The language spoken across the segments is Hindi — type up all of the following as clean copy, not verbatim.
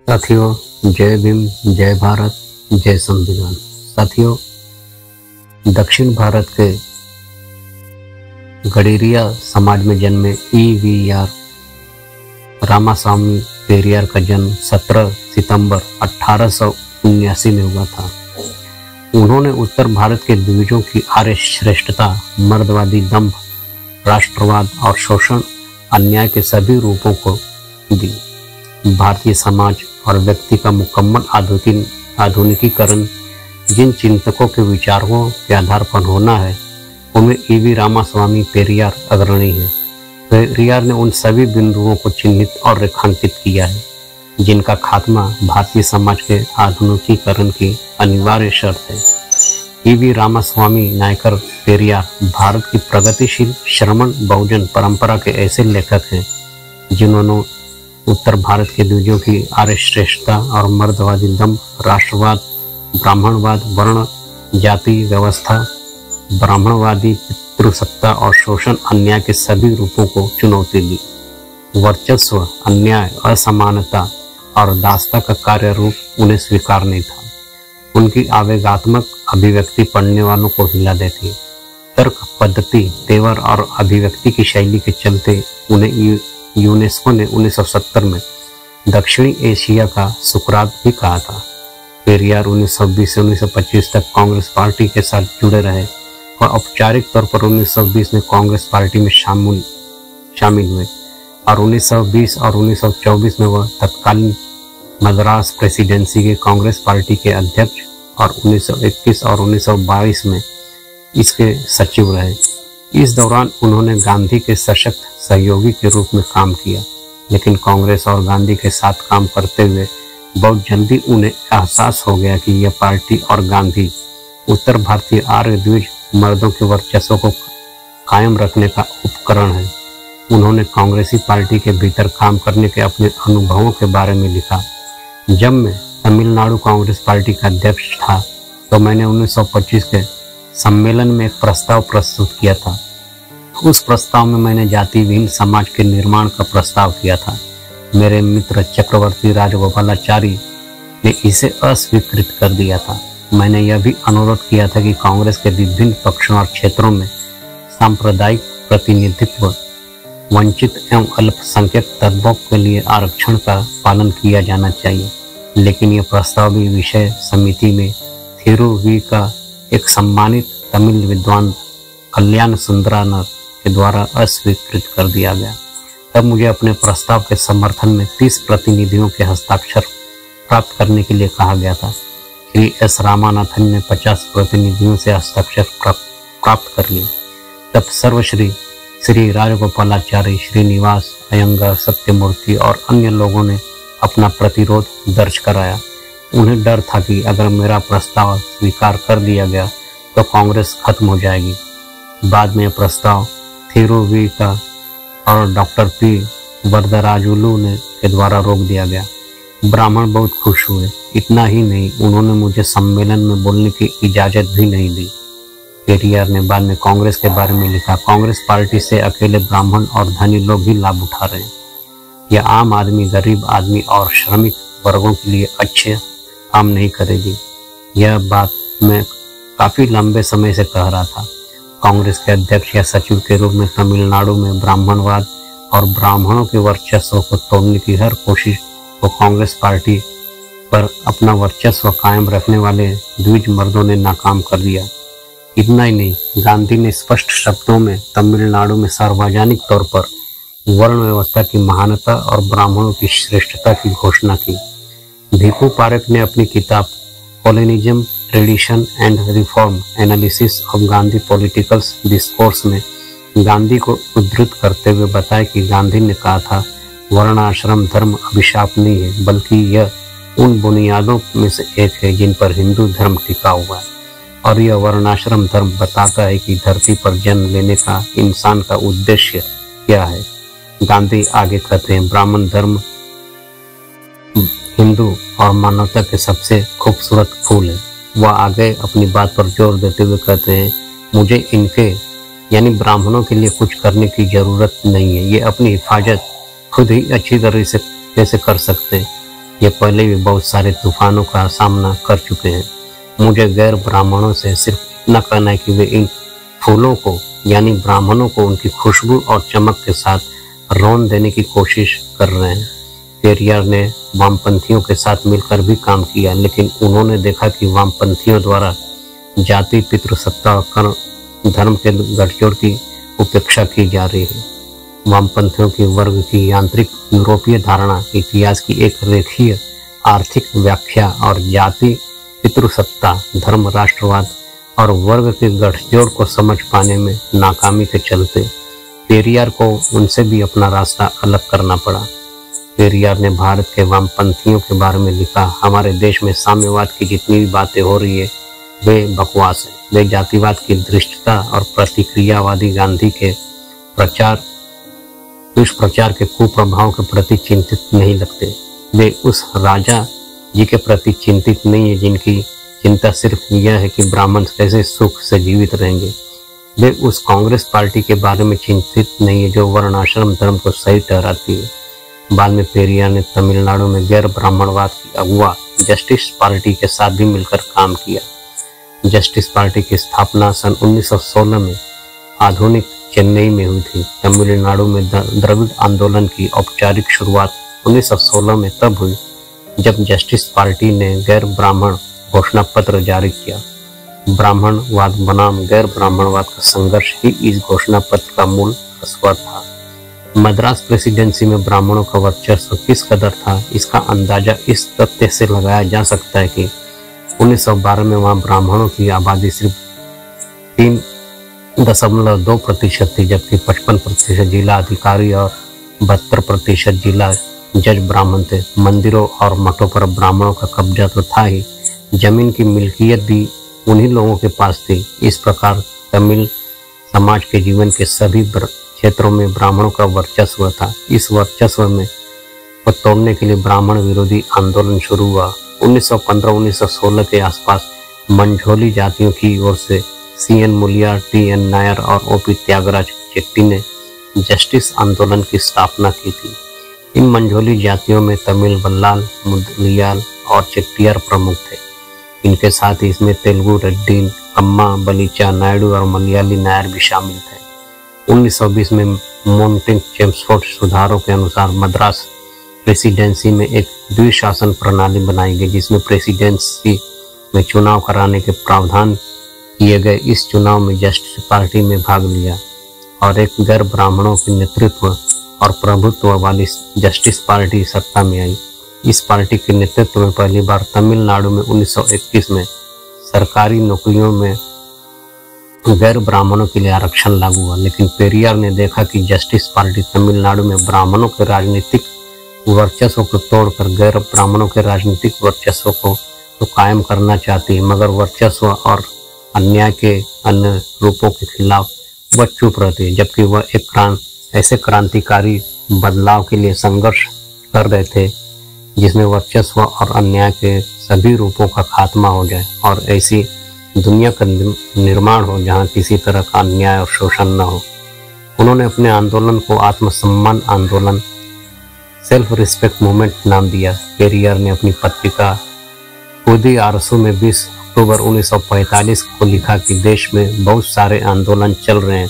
साथियों, जय भीम, जय भारत, जय संविधान। साथियों, दक्षिण भारत के गडेरिया समाज में जन्मे ईवीआर रामास्वामी पेरियार का जन्म 17 सितंबर 1879 में हुआ था। उन्होंने उत्तर भारत के द्विजों की आर्य श्रेष्ठता, मर्दवादी दंभ, राष्ट्रवाद और शोषण अन्याय के सभी रूपों को दी। भारतीय समाज और व्यक्ति का मुकम्मल आधुनिकीकरण जिन चिंतकों के विचारों के आधार पर होना है, उनमें ईवी रामास्वामी पेरियार अग्रणी है। पेरियार ने उन सभी बिंदुओं को चिन्हित और रेखांकित किया है जिनका खात्मा भारतीय समाज के आधुनिकीकरण की अनिवार्य शर्त है। ईवी रामास्वामी नायकर पेरियार भारत की प्रगतिशील श्रमण बहुजन परंपरा के ऐसे लेखक हैं जिन्होंने उत्तर भारत के द्विजों की आर्य श्रेष्ठता और मर्दवादी दंभ, राष्ट्रवाद, ब्राह्मणवाद, वर्ण जाति व्यवस्था, ब्राह्मणवादी पितृसत्ता और शोषण अन्याय के सभी रूपों को चुनौती दी। वर्चस्व, अन्याय, असमानता और दासता का कार्य रूप उन्हें स्वीकार नहीं था। उनकी आवेगात्मक अभिव्यक्ति पढ़ने वालों को हिला देती। तर्क पद्धति, तेवर और अभिव्यक्ति की शैली के चलते उन्हें यूनेस्को ने 1970 में दक्षिणी एशिया का सुकरात भी कहा था। पेरियार 1920 से 1925 तक कांग्रेस पार्टी के साथ जुड़े रहे और औपचारिक तौर पर 1920 में कांग्रेस पार्टी में शामिल हुए और 1920 और 1924 में वह तत्कालीन मद्रास प्रेसिडेंसी के कांग्रेस पार्टी के अध्यक्ष और 1921 और 1922 में इसके सचिव रहे। इस दौरान उन्होंने गांधी के सशक्त सहयोगी के रूप में काम किया, लेकिन कांग्रेस और गांधी के साथ काम करते हुए बहुत जल्दी उन्हें एहसास हो गया कि यह पार्टी और गांधी उत्तर भारतीय आर्य द्विज मर्दों के वर्चस्व को कायम रखने का उपकरण है। उन्होंने कांग्रेसी पार्टी के भीतर काम करने के अपने अनुभवों के बारे में लिखा। जब मैं तमिलनाडु कांग्रेस पार्टी का अध्यक्ष था तो मैंने 1925 के सम्मेलन में एक प्रस्ताव प्रस्तुत किया था। उस प्रस्ताव में मैंने जाति विहीन समाज के निर्माण का प्रस्ताव किया था। मेरे मित्र चक्रवर्ती राजगोपालाचारी ने इसे अस्वीकृत कर दिया था। मैंने यह भी अनुरोध किया था कि कांग्रेस के विभिन्न पक्षों और क्षेत्रों में सांप्रदायिक प्रतिनिधित्व, वंचित एवं अल्पसंख्यक तत्वों के लिए आरक्षण का पालन किया जाना चाहिए, लेकिन यह प्रस्ताव भी विषय समिति में थिरुवी का एक सम्मानित तमिल विद्वान कल्याण सुंदरानर के द्वारा अस्वीकृत कर दिया गया। तब मुझे अपने प्रस्ताव के समर्थन में 30 प्रतिनिधियों के हस्ताक्षर प्राप्त करने के लिए कहा गया था। श्री एस रामानाथन ने 50 प्रतिनिधियों से हस्ताक्षर प्राप्त कर लिए। तब सर्वश्री श्री राजगोपालाचारी, श्रीनिवास अयंगार, सत्यमूर्ति और अन्य लोगों ने अपना प्रतिरोध दर्ज कराया। उन्हें डर था कि अगर मेरा प्रस्ताव स्वीकार कर दिया गया तो कांग्रेस खत्म हो जाएगी। बाद में प्रस्ताव थिरुवी का और डॉक्टर पी वरदराजुलू के द्वारा रोक दिया गया। ब्राह्मण बहुत खुश हुए। इतना ही नहीं, उन्होंने मुझे सम्मेलन में बोलने की इजाजत भी नहीं दी। पेरियार ने बाद में कांग्रेस के बारे में लिखा, कांग्रेस पार्टी से अकेले ब्राह्मण और धनी लोग ही लाभ उठा रहे हैं। यह आम आदमी, गरीब आदमी और श्रमिक वर्गों के लिए अच्छे काम नहीं करेगी। यह बात मैं काफी लंबे समय से कह रहा था। कांग्रेस के अध्यक्ष या सचिव के रूप में तमिलनाडु में ब्राह्मणवाद और ब्राह्मणों के वर्चस्व को तोड़ने की हर कोशिश को कांग्रेस पार्टी पर अपना वर्चस्व कायम रखने वाले द्विज मर्दों ने नाकाम कर दिया। इतना ही नहीं, गांधी ने स्पष्ट शब्दों में तमिलनाडु में सार्वजनिक तौर पर वर्ण व्यवस्था की महानता और ब्राह्मणों की श्रेष्ठता की घोषणा की। भीखू पारेख ने अपनी किताब colonialism, tradition and reform analysis of Gandhi political discourse में गांधी को उद्धृत करते हुए बताया कि गांधी ने कहा था, वर्णाश्रम धर्म अभिशाप नहीं है, बल्कि यह उन बुनियादों में से एक है जिन पर हिंदू धर्म टिका हुआ है, और यह वर्णाश्रम धर्म बताता है कि धरती पर जन्म लेने का इंसान का उद्देश्य क्या है। गांधी आगे कहते हैं, ब्राह्मण धर्म हिंदू और मानवता के सबसे खूबसूरत फूल है। वह आगे अपनी बात पर जोर देते हुए कहते हैं, मुझे इनके यानी ब्राह्मणों के लिए कुछ करने की जरूरत नहीं है। ये अपनी हिफाजत खुद ही अच्छी तरह से कैसे कर सकते। ये पहले भी बहुत सारे तूफानों का सामना कर चुके हैं। मुझे गैर ब्राह्मणों से सिर्फ इतना कहना है कि वे इन फूलों को यानी ब्राह्मणों को उनकी खुशबू और चमक के साथ रौन देने की कोशिश कर रहे हैं। पेरियार ने वामपंथियों के साथ मिलकर भी काम किया, लेकिन उन्होंने देखा कि वामपंथियों द्वारा जाति, पितृसत्ता और कर्ण धर्म के गठजोड़ की उपेक्षा की जा रही है। वामपंथियों की वर्ग की यांत्रिक यूरोपीय धारणा इतिहास की एक रेखीय आर्थिक व्याख्या और जाति, पितृसत्ता, धर्म, राष्ट्रवाद और वर्ग के गठजोड़ को समझ पाने में नाकामी के चलते पेरियार को उनसे भी अपना रास्ता अलग करना पड़ा। पेरियार ने भारत के वामपंथियों के बारे में लिखा, हमारे देश में साम्यवाद की जितनी भी बातें हो रही है वे बकवास है। वे जातिवाद की धृष्टता और प्रतिक्रियावादी गांधी के दुष्प्रचार के कुप्रभाव के प्रति चिंतित नहीं लगते। वे उस राजा जी के प्रति चिंतित नहीं है जिनकी चिंता सिर्फ यह है कि ब्राह्मण कैसे सुख से जीवित रहेंगे। वे उस कांग्रेस पार्टी के बारे में चिंतित नहीं है जो वर्णाश्रम धर्म को सही ठहराती है। बाद में पेरियार ने तमिलनाडु में गैर ब्राह्मणवाद की अगुवा जस्टिस पार्टी के साथ भी मिलकर काम किया। जस्टिस पार्टी की स्थापना सन 1916 में आधुनिक चेन्नई में हुई थी। तमिलनाडु में द्रविड़ आंदोलन की औपचारिक शुरुआत 1916 में तब हुई जब जस्टिस पार्टी ने गैर ब्राह्मण घोषणा पत्र जारी किया। ब्राह्मणवाद बनाम गैर ब्राह्मणवाद का संघर्ष ही इस घोषणा पत्र का मूल स्वर था। मद्रास प्रेसिडेंसी में ब्राह्मणों का वर्चस्व किस कदर था, इसका अंदाजा इस तथ्य से लगाया जा सकता है कि 1912 में वहां ब्राह्मणों की आबादी सिर्फ 3.2% थी, जबकि 55% जिला अधिकारी और 72% जिला जज ब्राह्मण थे। मंदिरों और मठों पर ब्राह्मणों का कब्जा तो था ही, जमीन की मिल्कियत भी उन्हीं लोगों के पास थी। इस प्रकार तमिल समाज के जीवन के सभी क्षेत्रों में ब्राह्मणों का वर्चस्व था। इस वर्चस्व में को तोड़ने के लिए ब्राह्मण विरोधी आंदोलन शुरू हुआ। 1915-1916 के आसपास मंझोली जातियों की ओर से CN मुलिया, TN नायर और OP त्यागराज चेट्टी ने जस्टिस आंदोलन की स्थापना की थी। इन मंझोली जातियों में तमिल, बल्लाल, मुदलियाल और चेट्टियार प्रमुख थे। इनके साथ ही इसमें तेलुगु, रेड्डी, कम्मा, बलीचा, नायडू और मलयाली नायर भी शामिल थे। 1920 में मोंटेक चेम्सफोर्ड सुधारों के अनुसार मद्रास प्रेसिडेंसी में एक द्विशासन प्रणाली बनाई गई, जिसमें प्रेसिडेंसी में चुनाव कराने के प्रावधान किए गए। इस चुनाव में जस्टिस पार्टी में भाग लिया और एक गैर ब्राह्मणों के नेतृत्व और प्रभुत्व वाली जस्टिस पार्टी सत्ता में आई। इस पार्टी के नेतृत्व में पहली बार तमिलनाडु में 1921 में सरकारी नौकरियों में गैर ब्राह्मणों के लिए आरक्षण लागू हुआ। लेकिन पेरियार ने देखा कि जस्टिस पार्टी तमिलनाडु में ब्राह्मणों के राजनीतिक वर्चस्व को तोड़कर गैर ब्राह्मणों के राजनीतिक वर्चस्व को तो कायम करना चाहती है, मगर वर्चस्व और अन्याय के अन्य रूपों के खिलाफ वह चुप रहती है। जबकि वह एक ऐसे क्रांतिकारी बदलाव के लिए संघर्ष कर रहे थे जिसमें वर्चस्व और अन्याय के सभी रूपों का खात्मा हो जाए और ऐसी दुनिया का निर्माण हो जहां किसी तरह का अन्याय और शोषण न हो। उन्होंने अपने आंदोलन को आत्मसम्मान आंदोलन, सेल्फ रिस्पेक्ट मूवमेंट नाम दिया। पेरियार ने अपनी पत्रिका खुदी आरसू में 20 अक्टूबर 1945 को लिखा कि देश में बहुत सारे आंदोलन चल रहे हैं।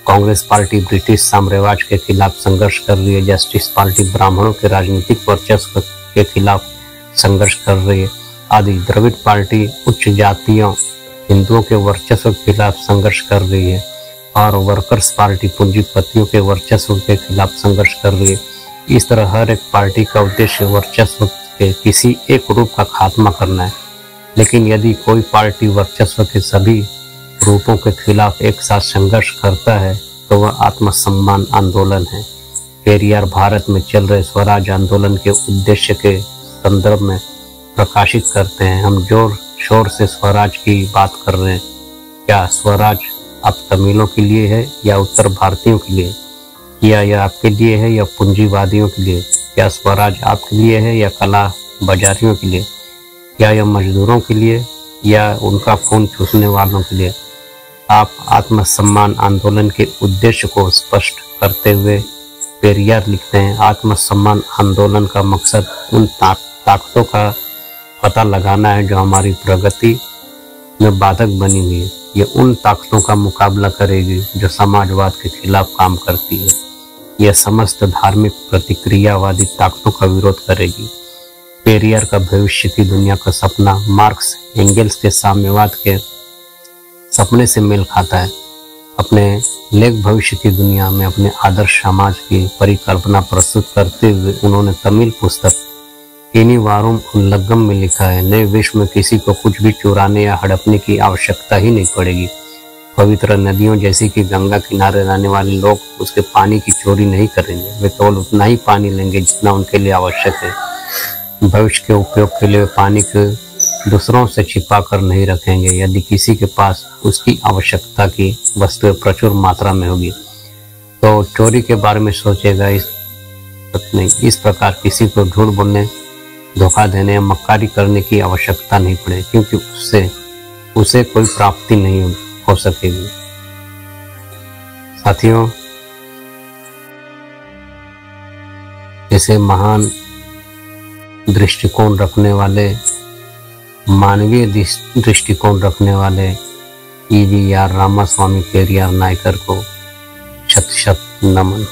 कांग्रेस पार्टी ब्रिटिश साम्राज्य के खिलाफ संघर्ष कर रही है, जस्टिस पार्टी ब्राह्मणों के राजनीतिक वर्चस्व के खिलाफ संघर्ष कर रही है आदि। द्रविड़ पार्टी उच्च जातियों हिंदुओं के वर्चस्व के खिलाफ संघर्ष कर रही है और वर्कर्स पार्टी पूंजीपतियों के वर्चस्व के खिलाफ संघर्ष कर रही है। इस तरह हर एक पार्टी का उद्देश्य वर्चस्व के किसी एक रूप का खात्मा करना है। लेकिन यदि कोई पार्टी वर्चस्व के सभी रूपों के खिलाफ एक साथ संघर्ष करता है तो वह आत्मसम्मान आंदोलन है। पेरियार भारत में चल रहे स्वराज आंदोलन के उद्देश्य के संदर्भ में प्रकाशित करते हैं। हम जोर शोर से स्वराज की बात कर रहे हैं। क्या स्वराज अब तमिलों के लिए है या उत्तर भारतीयों के लिए? क्या यह आपके लिए है या पूंजीवादियों के लिए? क्या स्वराज आपके लिए है या कला बाजारियों के लिए? क्या यह मजदूरों के लिए या उनका खून चूसने वालों के लिए? आप आत्मसम्मान आंदोलन के उद्देश्य को स्पष्ट करते हुए पेरियार लिखते हैं, आत्मसम्मान आंदोलन का मकसद उन ताकतों का पता लगाना है जो हमारी प्रगति में बाधक बनी हुई है। ये उन ताकतों का मुकाबला करेगी जो समाजवाद के खिलाफ काम करती है। यह समस्त धार्मिक प्रतिक्रियावादी ताकतों का विरोध करेगी। पेरियर का भविष्य की दुनिया का सपना मार्क्स एंगेल्स के साम्यवाद के सपने से मेल खाता है। अपने लेख भविष्य की दुनिया में अपने आदर्श समाज की परिकल्पना प्रस्तुत करते हुए उन्होंने तमिल पुस्तक इनी वारुम उल्लंघम में लिखा है, नए विश्व में किसी को कुछ भी चुराने या हड़पने की आवश्यकता ही नहीं पड़ेगी। पवित्र नदियों जैसे कि गंगा किनारे रहने वाले लोग उसके पानी की चोरी नहीं करेंगे। वे केवल उतना ही पानी लेंगे जितना उनके लिए आवश्यक है। भविष्य के उपयोग के लिए पानी को दूसरों से छिपा कर नहीं रखेंगे। यदि किसी के पास उसकी आवश्यकता की वस्तुएं प्रचुर मात्रा में होगी तो चोरी के बारे में सोचेगा। इस प्रकार किसी को झूठ बोलने, धोखा देने या मक्कारी करने की आवश्यकता नहीं पड़ेगी, क्योंकि उसे कोई प्राप्ति नहीं हो सकेगी। साथियों, ऐसे महान दृष्टिकोण रखने वाले, मानवीय दृष्टिकोण रखने वाले EVR रामास्वामी पेरियार नायकर को शत शत नमन।